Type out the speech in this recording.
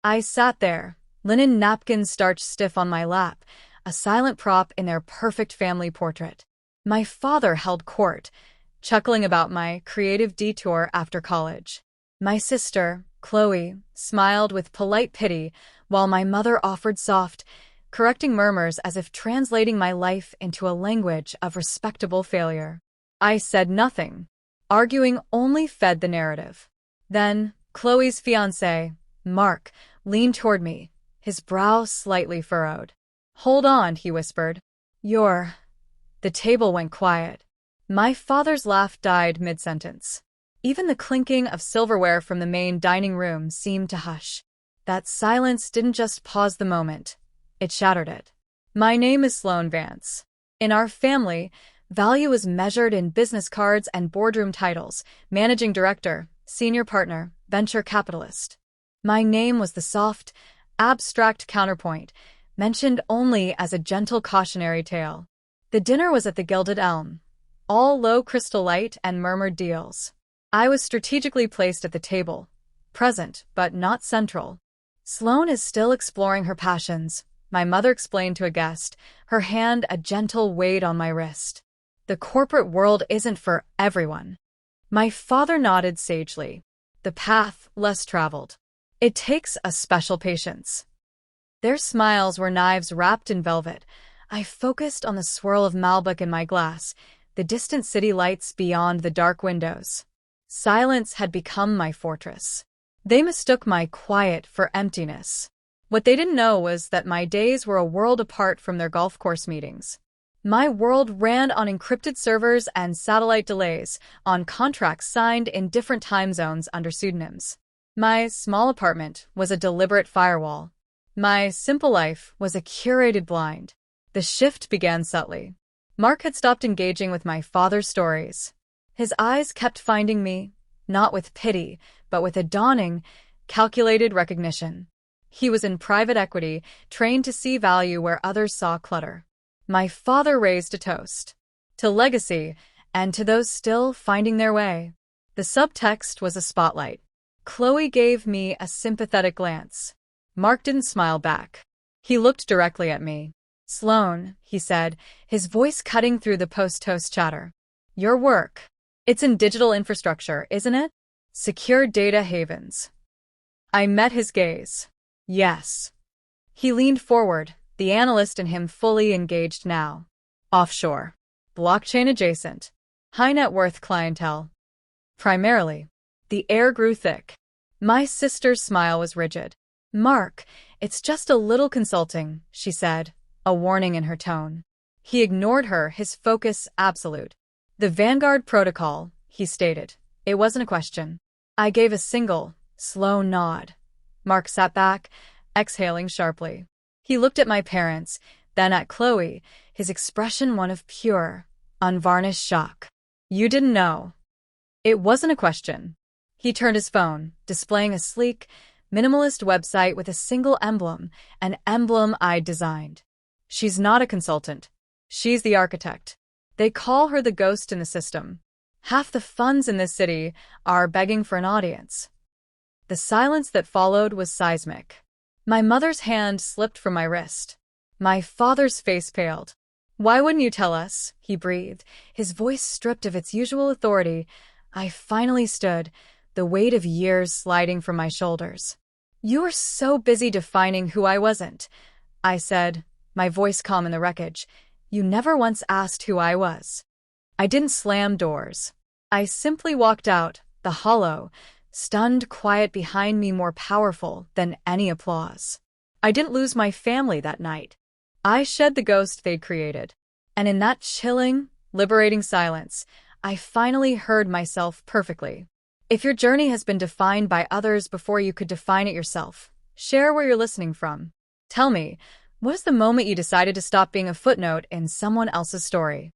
I sat there, linen napkins starched stiff on my lap, a silent prop in their perfect family portrait. My father held court, chuckling about my creative detour after college. My sister, Chloe, smiled with polite pity, while my mother offered soft, correcting murmurs as if translating my life into a language of respectable failure. I said nothing. Arguing only fed the narrative. Then, Chloe's fiancé, Mark, leaned toward me, his brow slightly furrowed. "Hold on," he whispered. "You're—" The table went quiet. My father's laugh died mid-sentence. Even the clinking of silverware from the main dining room seemed to hush. That silence didn't just pause the moment. It shattered it. My name is Sloane Vance. In our family, value is measured in business cards and boardroom titles: managing director, senior partner, venture capitalist. My name was the soft, abstract counterpoint, mentioned only as a gentle cautionary tale. The dinner was at the Gilded Elm, all low crystal light and murmured deals. I was strategically placed at the table, present but not central. "Sloane is still exploring her passions," my mother explained to a guest, her hand a gentle weight on my wrist. "The corporate world isn't for everyone." My father nodded sagely. "The path less traveled. It takes a special patience." Their smiles were knives wrapped in velvet. I focused on the swirl of Malbec in my glass, the distant city lights beyond the dark windows. Silence had become my fortress. They mistook my quiet for emptiness. What they didn't know was that my days were a world apart from their golf course meetings. My world ran on encrypted servers and satellite delays, on contracts signed in different time zones under pseudonyms. My small apartment was a deliberate firewall. My simple life was a curated blind. The shift began subtly. Mark had stopped engaging with my father's stories. His eyes kept finding me, not with pity, but with a dawning, calculated recognition. He was in private equity, trained to see value where others saw clutter. My father raised a toast. To legacy, and to those still finding their way. The subtext was a spotlight. Chloe gave me a sympathetic glance. Mark didn't smile back. He looked directly at me. "Sloane," he said, his voice cutting through the post-toast chatter. "Your work. It's in digital infrastructure, isn't it? Secure data havens." I met his gaze. "Yes." He leaned forward, the analyst in him fully engaged now. "Offshore. Blockchain adjacent. High net worth clientele. Primarily." The air grew thick. My sister's smile was rigid. "Mark, it's just a little consulting," she said, a warning in her tone. He ignored her, his focus absolute. "The Vanguard Protocol," he stated. It wasn't a question. I gave a single, slow nod. Mark sat back, exhaling sharply. He looked at my parents, then at Chloe, his expression one of pure, unvarnished shock. "You didn't know." It wasn't a question. He turned his phone, displaying a sleek, minimalist website with a single emblem, an emblem I'd designed. "She's not a consultant. She's the architect. They call her the ghost in the system. Half the funds in this city are begging for an audience." The silence that followed was seismic. My mother's hand slipped from my wrist. My father's face paled. "Why wouldn't you tell us?" he breathed, his voice stripped of its usual authority. I finally stood, the weight of years sliding from my shoulders. "You were so busy defining who I wasn't," I said, my voice calm in the wreckage. "You never once asked who I was." I didn't slam doors. I simply walked out, the hollow, stunned quiet behind me more powerful than any applause. I didn't lose my family that night. I shed the ghost they'd created. And in that chilling, liberating silence, I finally heard myself perfectly. If your journey has been defined by others before you could define it yourself, share where you're listening from. Tell me, what is the moment you decided to stop being a footnote in someone else's story?